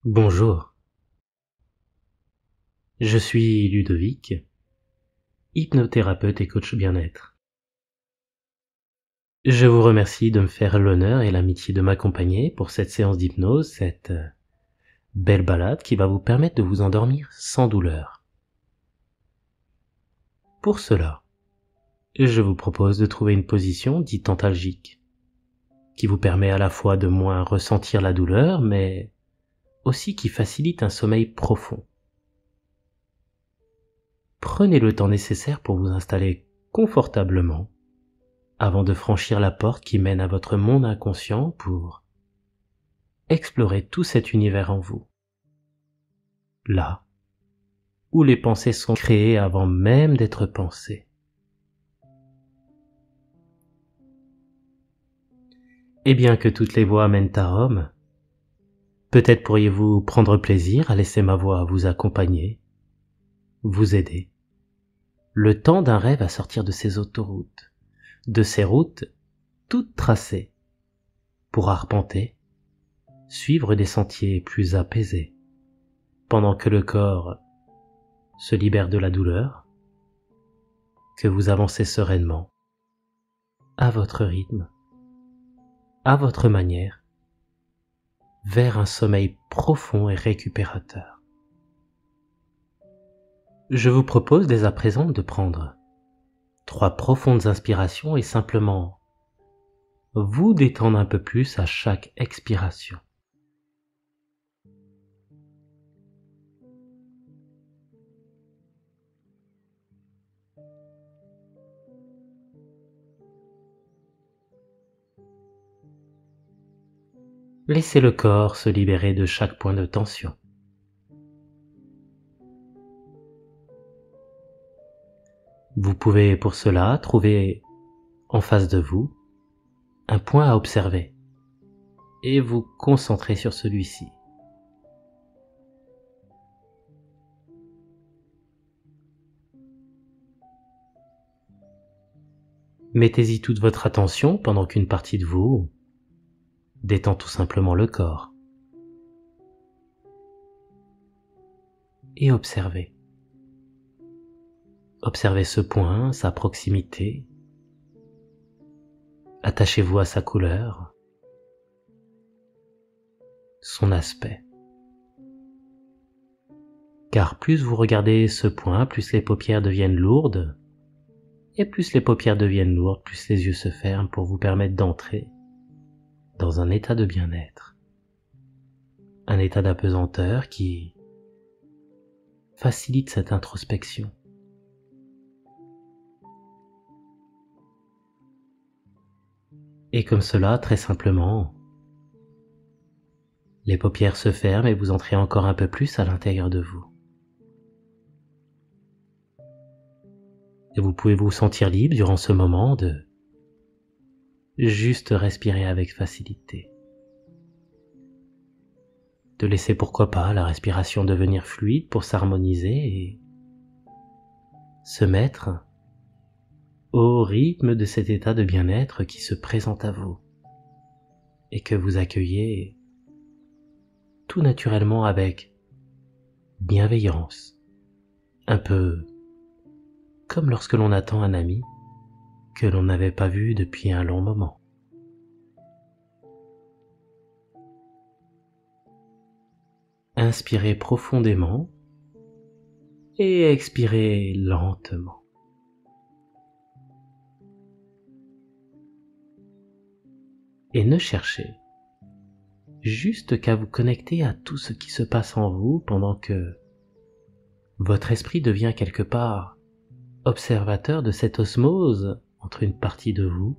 Bonjour, je suis Ludovic, hypnothérapeute et coach bien-être. Je vous remercie de me faire l'honneur et l'amitié de m'accompagner pour cette séance d'hypnose, cette belle balade qui va vous permettre de vous endormir sans douleur. Pour cela, je vous propose de trouver une position dite antalgique, qui vous permet à la fois de moins ressentir la douleur, mais aussi qui facilite un sommeil profond. Prenez le temps nécessaire pour vous installer confortablement avant de franchir la porte qui mène à votre monde inconscient pour explorer tout cet univers en vous. Là où les pensées sont créées avant même d'être pensées. Et bien que toutes les voies mènent à Rome, peut-être pourriez-vous prendre plaisir à laisser ma voix vous accompagner, vous aider, le temps d'un rêve à sortir de ces autoroutes, de ces routes toutes tracées, pour arpenter, suivre des sentiers plus apaisés, pendant que le corps se libère de la douleur, que vous avancez sereinement, à votre rythme, à votre manière, vers un sommeil profond et récupérateur. Je vous propose dès à présent de prendre 3 profondes inspirations et simplement vous détendre un peu plus à chaque expiration. Laissez le corps se libérer de chaque point de tension. Vous pouvez pour cela trouver en face de vous un point à observer et vous concentrer sur celui-ci. Mettez-y toute votre attention pendant qu'une partie de vous détend tout simplement le corps. Et observez. Observez ce point, sa proximité. Attachez-vous à sa couleur, son aspect. Car plus vous regardez ce point, plus les paupières deviennent lourdes, et plus les paupières deviennent lourdes, plus les yeux se ferment pour vous permettre d'entrer dans un état de bien-être, un état d'apesanteur qui facilite cette introspection. Et comme cela, très simplement, les paupières se ferment et vous entrez encore un peu plus à l'intérieur de vous. Et vous pouvez vous sentir libre durant ce moment de juste respirer avec facilité. De laisser pourquoi pas la respiration devenir fluide pour s'harmoniser et se mettre au rythme de cet état de bien-être qui se présente à vous et que vous accueillez tout naturellement avec bienveillance, un peu comme lorsque l'on attend un ami que l'on n'avait pas vu depuis un long moment. Inspirez profondément et expirez lentement. Et ne cherchez juste qu'à vous connecter à tout ce qui se passe en vous pendant que votre esprit devient quelque part observateur de cette osmose entre une partie de vous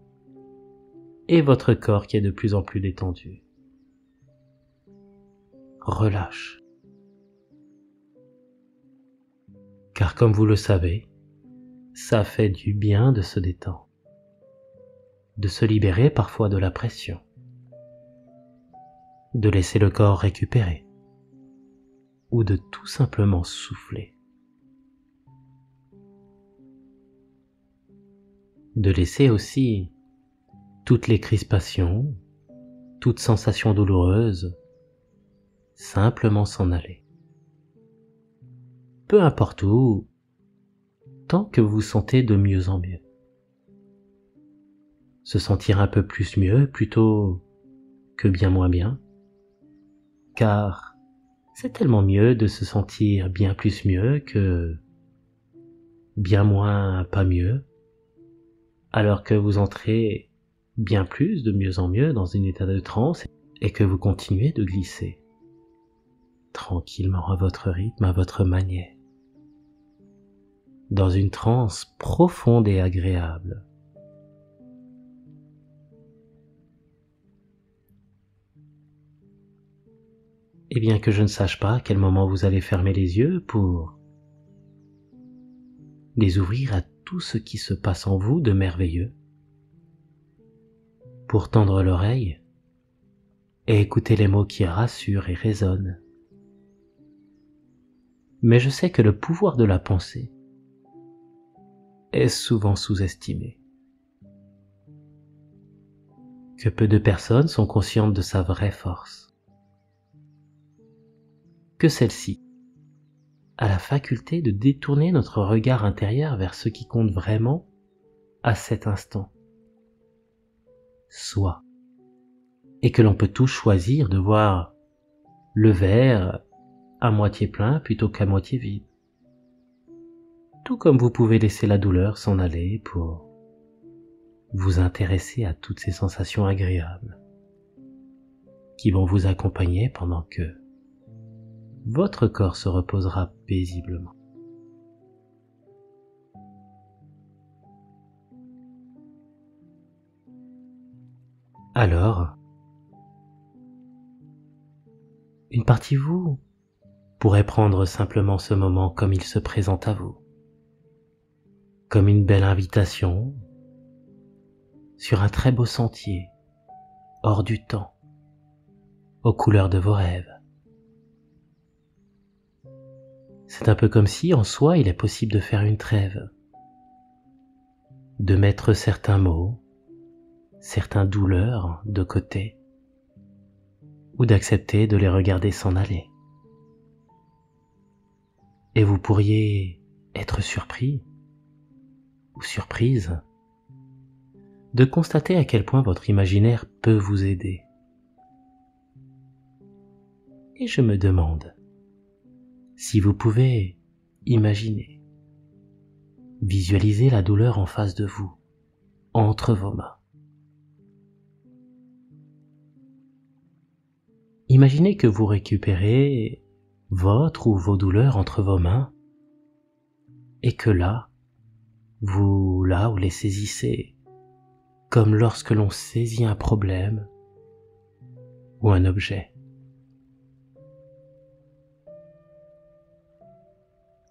et votre corps qui est de plus en plus détendu. Relâche. Car comme vous le savez, ça fait du bien de se détendre, de se libérer parfois de la pression, de laisser le corps récupérer ou de tout simplement souffler. De laisser aussi toutes les crispations, toutes sensations douloureuses simplement s'en aller. Peu importe où, tant que vous vous sentez de mieux en mieux. Se sentir un peu plus mieux plutôt que bien moins bien, car c'est tellement mieux de se sentir bien plus mieux que bien moins pas mieux, alors que vous entrez bien plus de mieux en mieux dans un état de transe et que vous continuez de glisser tranquillement à votre rythme, à votre manière, dans une transe profonde et agréable. Et bien que je ne sache pas à quel moment vous allez fermer les yeux pour les ouvrir à tout ce qui se passe en vous de merveilleux, pour tendre l'oreille et écouter les mots qui rassurent et résonnent. Mais je sais que le pouvoir de la pensée est souvent sous-estimé, que peu de personnes sont conscientes de sa vraie force, que celle-ci a la faculté de détourner notre regard intérieur vers ce qui compte vraiment à cet instant, soi, et que l'on peut tout choisir de voir le verre à moitié plein plutôt qu'à moitié vide. Tout comme vous pouvez laisser la douleur s'en aller pour vous intéresser à toutes ces sensations agréables qui vont vous accompagner pendant que votre corps se reposera paisiblement. Alors, une partie de vous pourrait prendre simplement ce moment comme il se présente à vous, comme une belle invitation sur un très beau sentier, hors du temps, aux couleurs de vos rêves. C'est un peu comme si, en soi, il est possible de faire une trêve, de mettre certains mots, certaines douleurs de côté, ou d'accepter de les regarder s'en aller. Et vous pourriez être surpris ou surprise de constater à quel point votre imaginaire peut vous aider. Et je me demande si vous pouvez imaginer, visualiser la douleur en face de vous, entre vos mains. Imaginez que vous récupérez votre ou vos douleurs entre vos mains et que là vous les saisissez comme lorsque l'on saisit un problème ou un objet.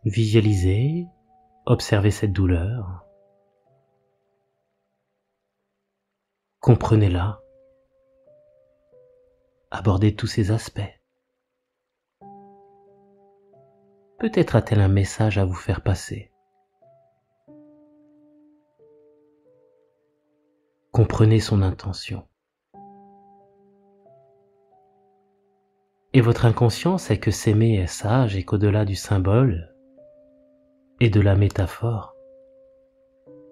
Visualisez, observez cette douleur, comprenez-la, abordez tous ses aspects. Peut-être a-t-elle un message à vous faire passer. Comprenez son intention. Et votre inconscient sait que s'aimer est sage et qu'au-delà du symbole et de la métaphore,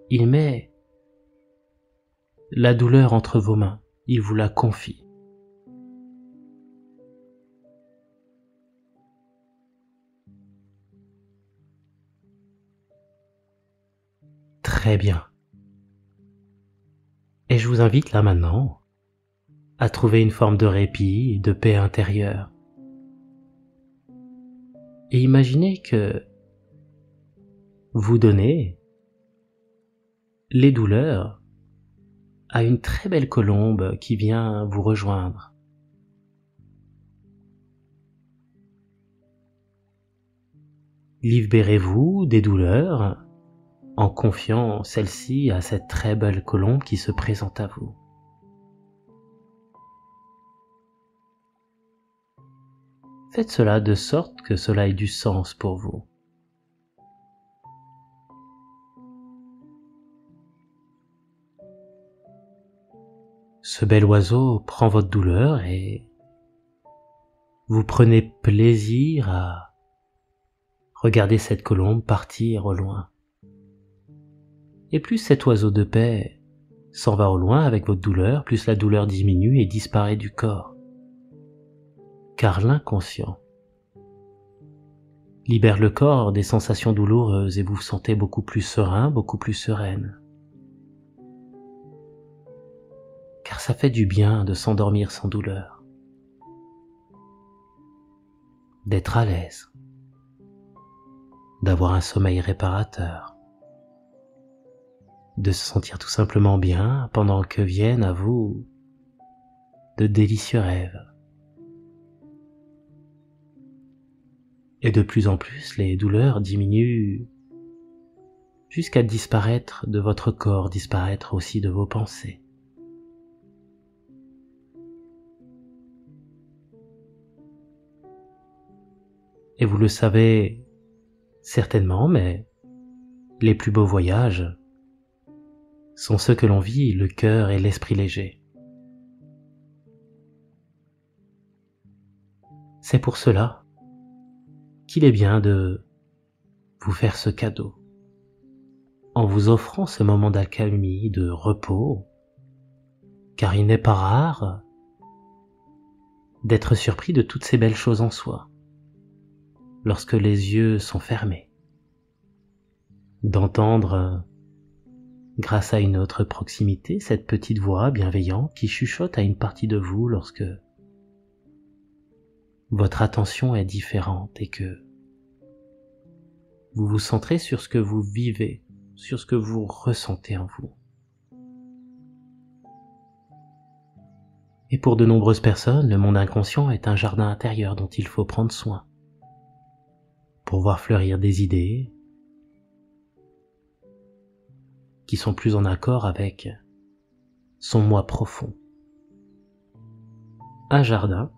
il met la douleur entre vos mains, il vous la confie. Très bien. Et je vous invite là maintenant à trouver une forme de répit et de paix intérieure. Et imaginez que vous donnez les douleurs à une très belle colombe qui vient vous rejoindre. Libérez-vous des douleurs en confiant celle-ci à cette très belle colombe qui se présente à vous. Faites cela de sorte que cela ait du sens pour vous. Ce bel oiseau prend votre douleur et vous prenez plaisir à regarder cette colombe partir au loin. Et plus cet oiseau de paix s'en va au loin avec votre douleur, plus la douleur diminue et disparaît du corps. Car l'inconscient libère le corps des sensations douloureuses et vous vous sentez beaucoup plus serein, beaucoup plus sereine. Car ça fait du bien de s'endormir sans douleur, d'être à l'aise, d'avoir un sommeil réparateur, de se sentir tout simplement bien pendant que viennent à vous de délicieux rêves. Et de plus en plus, les douleurs diminuent jusqu'à disparaître de votre corps, disparaître aussi de vos pensées. Et vous le savez certainement, mais les plus beaux voyages sont ceux que l'on vit le cœur et l'esprit léger. C'est pour cela qu'il est bien de vous faire ce cadeau, en vous offrant ce moment d'accalmie, de repos, car il n'est pas rare d'être surpris de toutes ces belles choses en soi, lorsque les yeux sont fermés, d'entendre, grâce à une autre proximité, cette petite voix bienveillante qui chuchote à une partie de vous lorsque votre attention est différente et que vous vous centrez sur ce que vous vivez, sur ce que vous ressentez en vous. Et pour de nombreuses personnes, le monde inconscient est un jardin intérieur dont il faut prendre soin pour voir fleurir des idées qui sont plus en accord avec son moi profond. Un jardin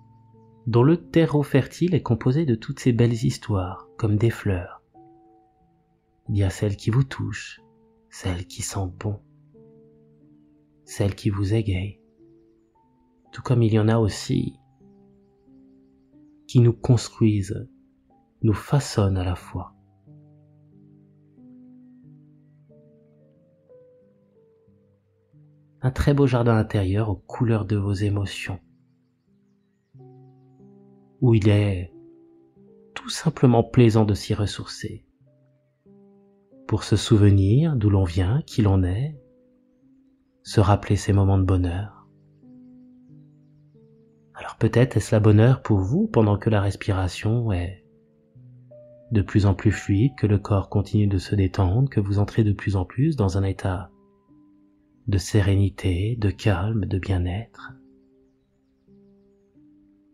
dont le terreau fertile est composé de toutes ces belles histoires, comme des fleurs. Il y a celles qui vous touchent, celles qui sentent bon, celles qui vous égayent, tout comme il y en a aussi qui nous construisent, nous façonnent à la fois. Un très beau jardin intérieur aux couleurs de vos émotions, où il est tout simplement plaisant de s'y ressourcer, pour se souvenir d'où l'on vient, qui l'on est, se rappeler ces moments de bonheur. Alors peut-être est-ce la bonheur pour vous pendant que la respiration est de plus en plus fluide, que le corps continue de se détendre, que vous entrez de plus en plus dans un état de sérénité, de calme, de bien-être,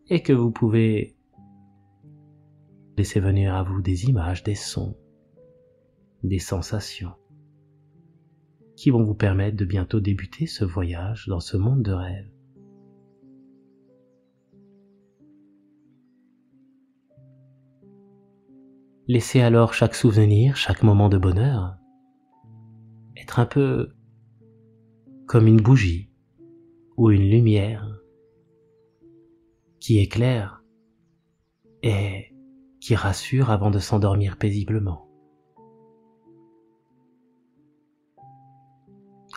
et que vous pouvez laisser venir à vous des images, des sons, des sensations qui vont vous permettre de bientôt débuter ce voyage dans ce monde de rêve. Laissez alors chaque souvenir, chaque moment de bonheur être un peu comme une bougie ou une lumière qui éclaire et qui rassure avant de s'endormir paisiblement.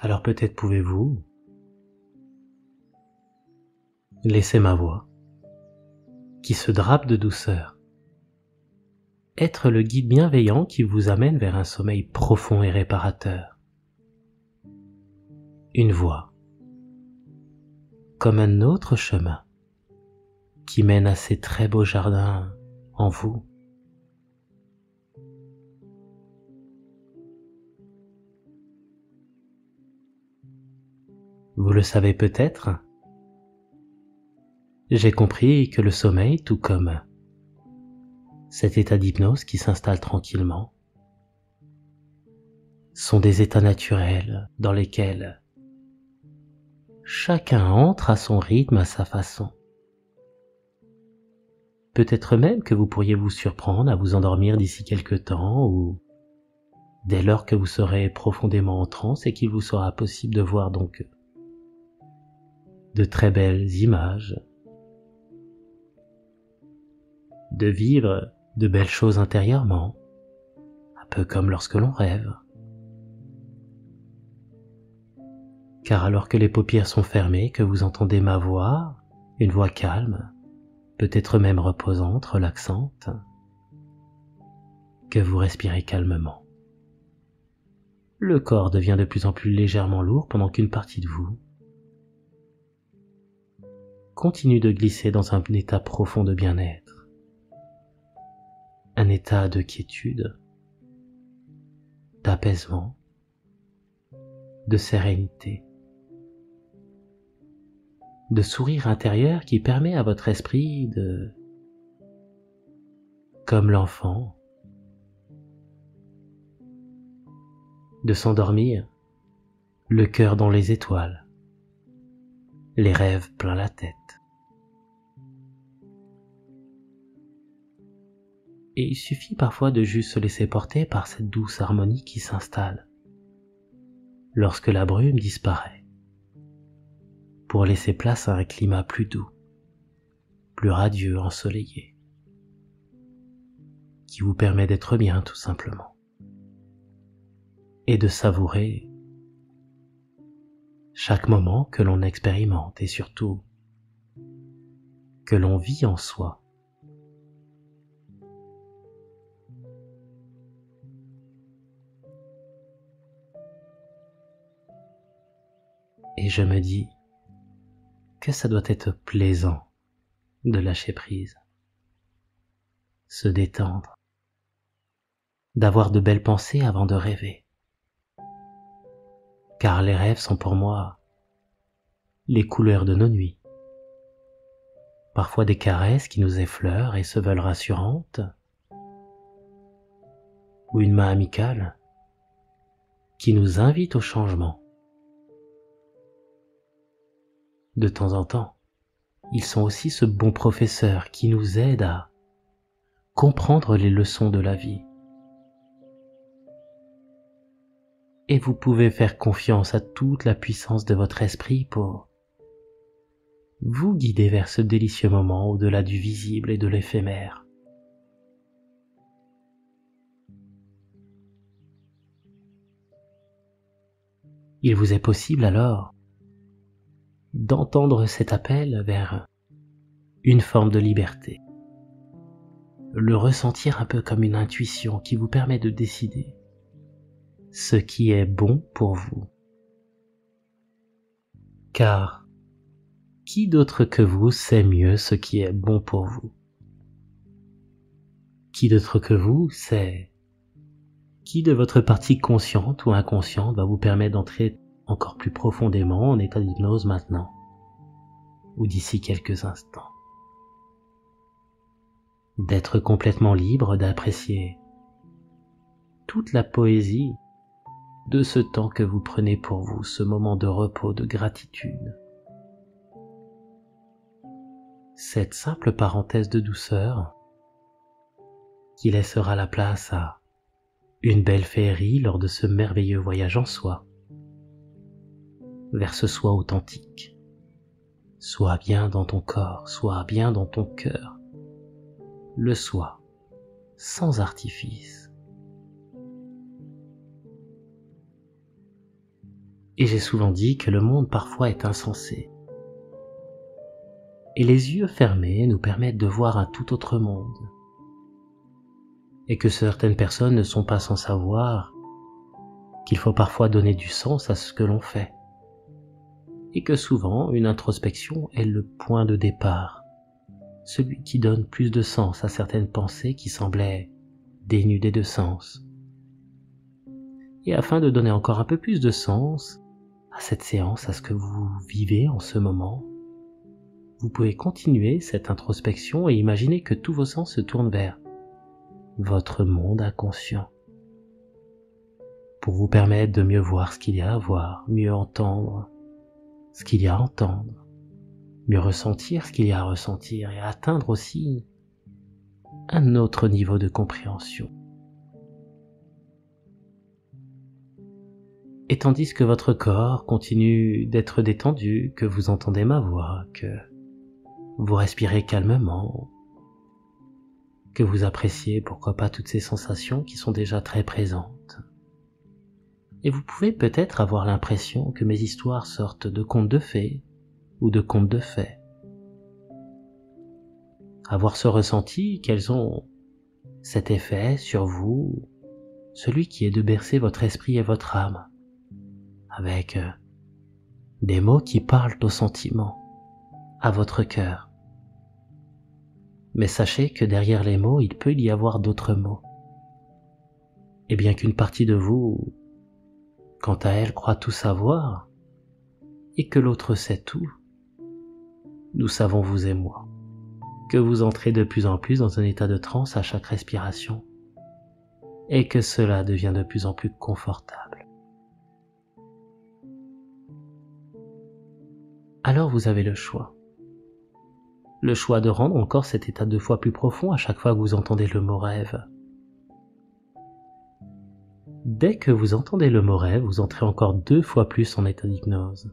Alors peut-être pouvez-vous laisser ma voix, qui se drape de douceur, être le guide bienveillant qui vous amène vers un sommeil profond et réparateur. Une voie, comme un autre chemin, qui mène à ces très beaux jardins en vous. Vous le savez peut-être, j'ai compris que le sommeil, tout comme cet état d'hypnose qui s'installe tranquillement, sont des états naturels dans lesquels chacun entre à son rythme, à sa façon. Peut-être même que vous pourriez vous surprendre à vous endormir d'ici quelque temps ou dès lors que vous serez profondément en transe et qu'il vous sera possible de voir donc de très belles images, de vivre de belles choses intérieurement, un peu comme lorsque l'on rêve. Car alors que les paupières sont fermées, que vous entendez ma voix, une voix calme, peut-être même reposante, relaxante, que vous respirez calmement. Le corps devient de plus en plus légèrement lourd pendant qu'une partie de vous continue de glisser dans un état profond de bien-être, un état de quiétude, d'apaisement, de sérénité, de sourire intérieur qui permet à votre esprit de, comme l'enfant, de s'endormir, le cœur dans les étoiles, les rêves plein la tête. Et il suffit parfois de juste se laisser porter par cette douce harmonie qui s'installe lorsque la brume disparaît, pour laisser place à un climat plus doux, plus radieux, ensoleillé, qui vous permet d'être bien tout simplement, et de savourer chaque moment que l'on expérimente et surtout que l'on vit en soi. Et je me dis que ça doit être plaisant de lâcher prise, se détendre, d'avoir de belles pensées avant de rêver. Car les rêves sont pour moi les couleurs de nos nuits. Parfois des caresses qui nous effleurent et se veulent rassurantes, ou une main amicale qui nous invite au changement. De temps en temps, ils sont aussi ce bon professeur qui nous aide à comprendre les leçons de la vie. Et vous pouvez faire confiance à toute la puissance de votre esprit pour vous guider vers ce délicieux moment au-delà du visible et de l'éphémère. Il vous est possible alors d'entendre cet appel vers une forme de liberté, le ressentir un peu comme une intuition qui vous permet de décider ce qui est bon pour vous. Car qui d'autre que vous sait mieux ce qui est bon pour vous? Qui d'autre que vous sait qui de votre partie consciente ou inconsciente va vous permettre d'entrer encore plus profondément en état d'hypnose maintenant ou d'ici quelques instants, d'être complètement libre d'apprécier toute la poésie de ce temps que vous prenez pour vous, ce moment de repos, de gratitude, cette simple parenthèse de douceur qui laissera la place à une belle féerie lors de ce merveilleux voyage en soi, vers ce soi authentique. Sois bien dans ton corps, sois bien dans ton cœur. Le soi, sans artifice. Et j'ai souvent dit que le monde parfois est insensé. Et les yeux fermés nous permettent de voir un tout autre monde. Et que certaines personnes ne sont pas sans savoir qu'il faut parfois donner du sens à ce que l'on fait. Et que souvent, une introspection est le point de départ, celui qui donne plus de sens à certaines pensées qui semblaient dénudées de sens. Et afin de donner encore un peu plus de sens à cette séance, à ce que vous vivez en ce moment, vous pouvez continuer cette introspection et imaginer que tous vos sens se tournent vers votre monde inconscient, pour vous permettre de mieux voir ce qu'il y a à voir, mieux entendre ce qu'il y a à entendre, mieux ressentir ce qu'il y a à ressentir et atteindre aussi un autre niveau de compréhension. Et tandis que votre corps continue d'être détendu, que vous entendez ma voix, que vous respirez calmement, que vous appréciez, pourquoi pas, toutes ces sensations qui sont déjà très présentes. Et vous pouvez peut-être avoir l'impression que mes histoires sortent de contes de fées ou de contes de fées. Avoir ce ressenti qu'elles ont cet effet sur vous, celui qui est de bercer votre esprit et votre âme, avec des mots qui parlent aux sentiments, à votre cœur. Mais sachez que derrière les mots, il peut y avoir d'autres mots. Et bien qu'une partie de vous, quant à elle, croit tout savoir, et que l'autre sait tout, nous savons, vous et moi, que vous entrez de plus en plus dans un état de transe à chaque respiration, et que cela devient de plus en plus confortable. Alors vous avez le choix. Le choix de rendre encore cet état 2 fois plus profond à chaque fois que vous entendez le mot rêve. Dès que vous entendez le mot rêve, vous entrez encore 2 fois plus en état d'hypnose.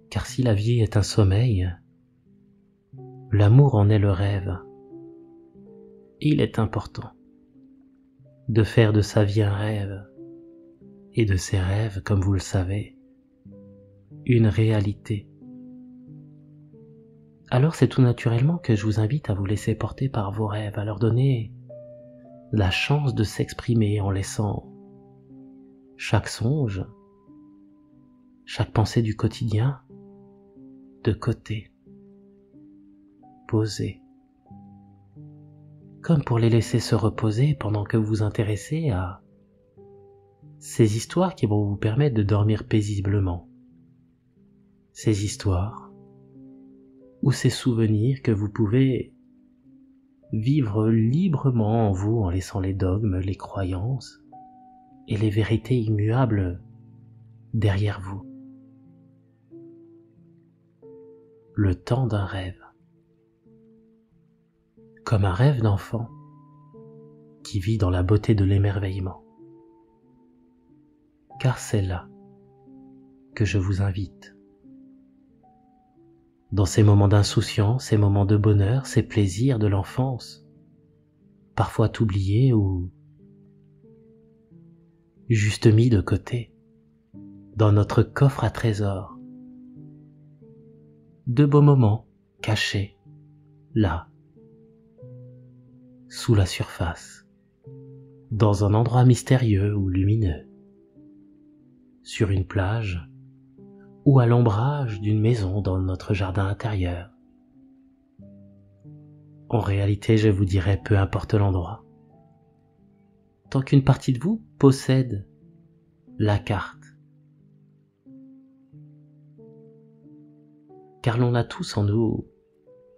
Car si la vie est un sommeil, l'amour en est le rêve. Il est important de faire de sa vie un rêve, et de ses rêves, comme vous le savez, une réalité. Alors c'est tout naturellement que je vous invite à vous laisser porter par vos rêves, à leur donner la chance de s'exprimer en laissant chaque songe, chaque pensée du quotidien de côté, posée, comme pour les laisser se reposer pendant que vous vous intéressez à ces histoires qui vont vous permettre de dormir paisiblement, ces histoires ou ces souvenirs que vous pouvez vivre librement en vous en laissant les dogmes, les croyances et les vérités immuables derrière vous. Le temps d'un rêve. Comme un rêve d'enfant qui vit dans la beauté de l'émerveillement. Car c'est là que je vous invite. Dans ces moments d'insouciance, ces moments de bonheur, ces plaisirs de l'enfance, parfois oubliés ou juste mis de côté, dans notre coffre à trésors. De beaux moments cachés, là, sous la surface, dans un endroit mystérieux ou lumineux, sur une plage ou à l'ombrage d'une maison dans notre jardin intérieur. En réalité, je vous dirais, peu importe l'endroit, tant qu'une partie de vous possède la carte. Car l'on a tous en nous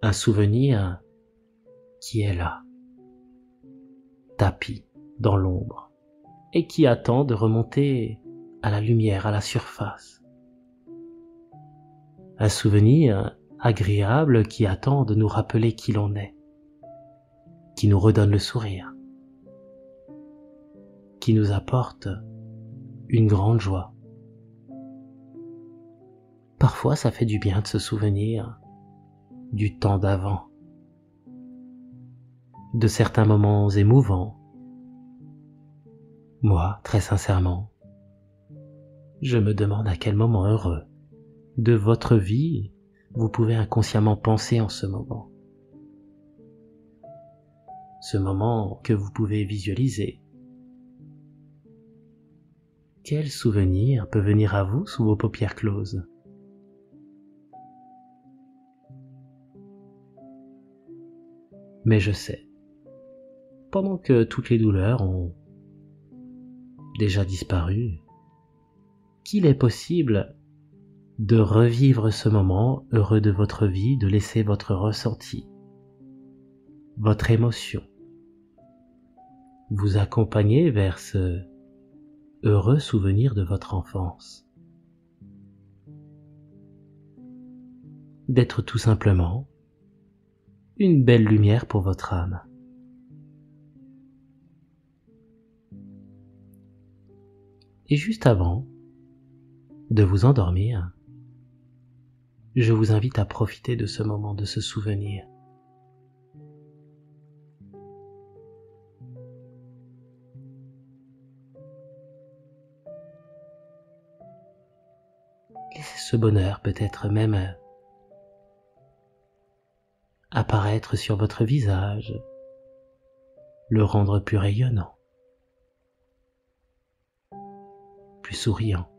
un souvenir qui est là, tapis dans l'ombre, et qui attend de remonter à la lumière, à la surface. Un souvenir agréable qui attend de nous rappeler qui l'on est, qui nous redonne le sourire, qui nous apporte une grande joie. Parfois, ça fait du bien de se souvenir du temps d'avant, de certains moments émouvants. Moi, très sincèrement, je me demande à quel moment heureux de votre vie vous pouvez inconsciemment penser en ce moment. Ce moment que vous pouvez visualiser. Quel souvenir peut venir à vous sous vos paupières closes? Mais je sais, pendant que toutes les douleurs ont déjà disparu, qu'il est possible de revivre ce moment heureux de votre vie, de laisser votre ressenti, votre émotion, vous accompagner vers ce heureux souvenir de votre enfance. D'être tout simplement une belle lumière pour votre âme. Et juste avant de vous endormir, je vous invite à profiter de ce moment, de ce souvenir. ce bonheur peut-être même apparaître sur votre visage, le rendre plus rayonnant, plus souriant.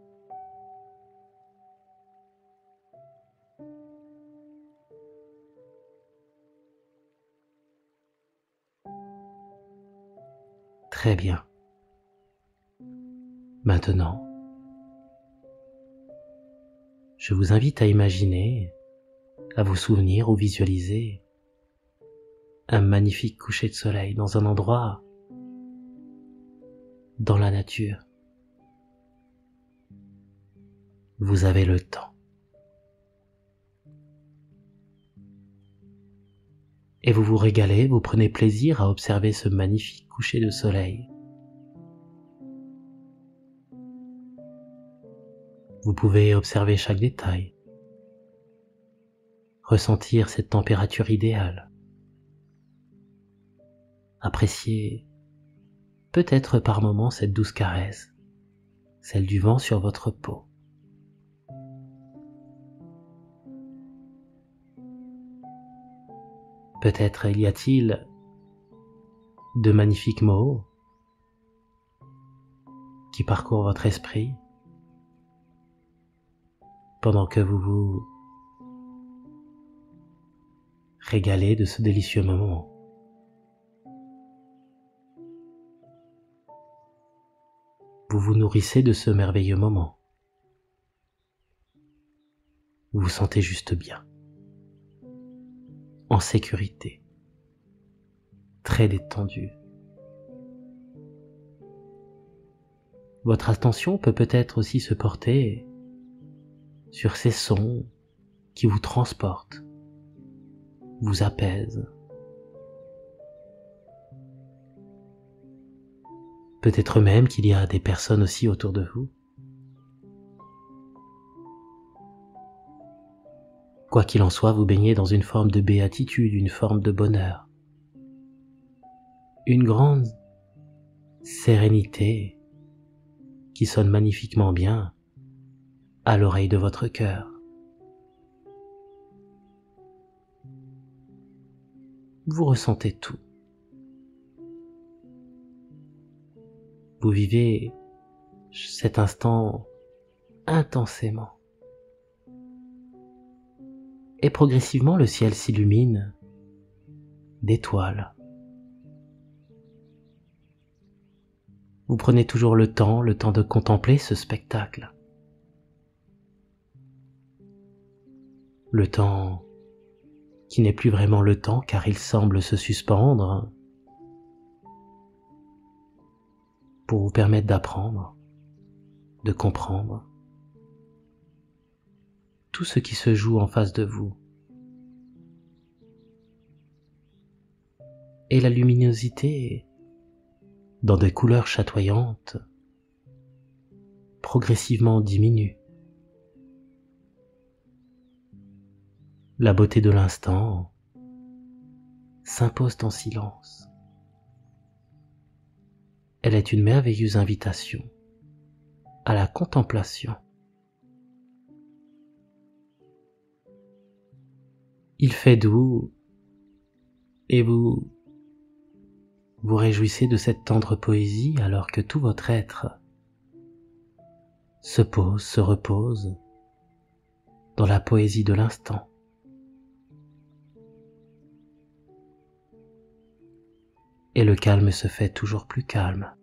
Très bien. Maintenant, je vous invite à imaginer, à vous souvenir ou visualiser un magnifique coucher de soleil dans un endroit dans la nature. Vous avez le temps. Et vous vous régalez, vous prenez plaisir à observer ce magnifique coucher de soleil. Vous pouvez observer chaque détail, ressentir cette température idéale, apprécier peut-être par moments cette douce caresse, celle du vent sur votre peau. Peut-être y a-t-il de magnifiques mots qui parcourent votre esprit pendant que vous vous régalez de ce délicieux moment. Vous vous nourrissez de ce merveilleux moment. Vous vous sentez juste bien, en sécurité, très détendu. Votre attention peut peut-être aussi se porter sur ces sons qui vous transportent, vous apaisent. Peut-être même qu'il y a des personnes aussi autour de vous. Quoi qu'il en soit, vous baignez dans une forme de béatitude, une forme de bonheur, une grande sérénité qui sonne magnifiquement bien à l'oreille de votre cœur. Vous ressentez tout. Vous vivez cet instant intensément. Et progressivement, le ciel s'illumine d'étoiles. Vous prenez toujours le temps de contempler ce spectacle. Le temps qui n'est plus vraiment le temps car il semble se suspendre pour vous permettre d'apprendre, de comprendre tout ce qui se joue en face de vous. Et la luminosité, dans des couleurs chatoyantes, progressivement diminue. La beauté de l'instant s'impose en silence. Elle est une merveilleuse invitation à la contemplation. Il fait doux et vous vous réjouissez de cette tendre poésie alors que tout votre être se pose, se repose dans la poésie de l'instant. Et le calme se fait toujours plus calme.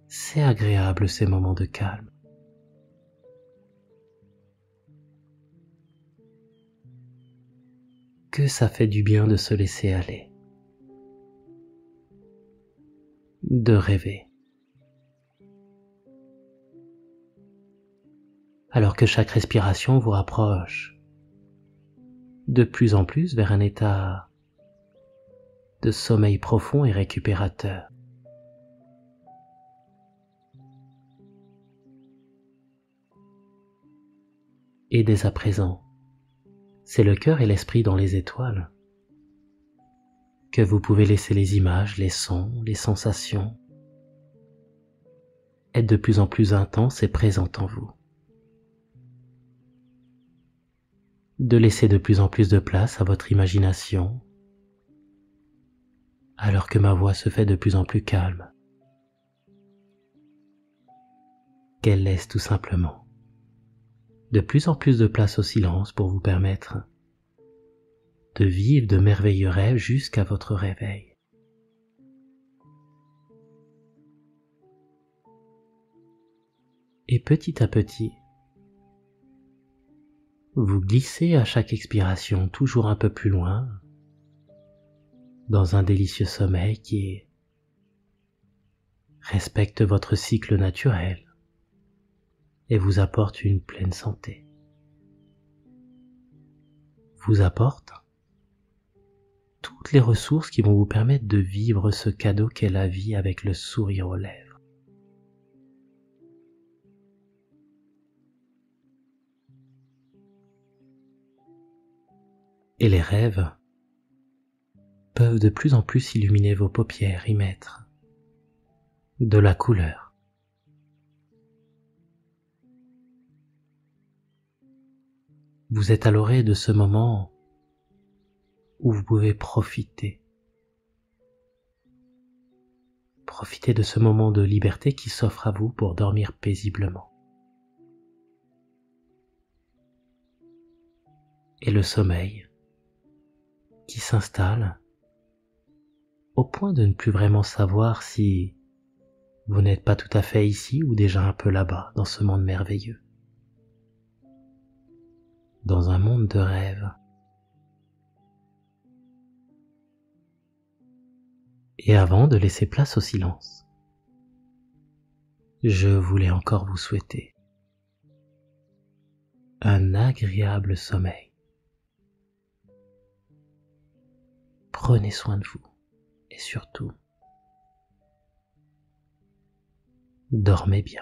C'est agréable ces moments de calme. Que ça fait du bien de se laisser aller, de rêver. Alors que chaque respiration vous rapproche de plus en plus vers un état de sommeil profond et récupérateur. Et dès à présent, c'est le cœur et l'esprit dans les étoiles que vous pouvez laisser les images, les sons, les sensations être de plus en plus intense et présente en vous. De laisser de plus en plus de place à votre imagination, alors que ma voix se fait de plus en plus calme. Qu'elle laisse tout simplement de plus en plus de place au silence pour vous permettre de vivre de merveilleux rêves jusqu'à votre réveil. Et petit à petit, vous glissez à chaque expiration toujours un peu plus loin dans un délicieux sommeil qui respecte votre cycle naturel et vous apporte une pleine santé. Vous apporte toutes les ressources qui vont vous permettre de vivre ce cadeau qu'est la vie avec le sourire aux lèvres. Et les rêves peuvent de plus en plus illuminer vos paupières, y mettre de la couleur. Vous êtes à l'orée de ce moment où vous pouvez profiter de ce moment de liberté qui s'offre à vous pour dormir paisiblement. Et le sommeil qui s'installe au point de ne plus vraiment savoir si vous n'êtes pas tout à fait ici ou déjà un peu là-bas dans ce monde merveilleux. Dans un monde de rêves. Et avant de laisser place au silence, je voulais encore vous souhaiter un agréable sommeil. Prenez soin de vous et surtout, dormez bien.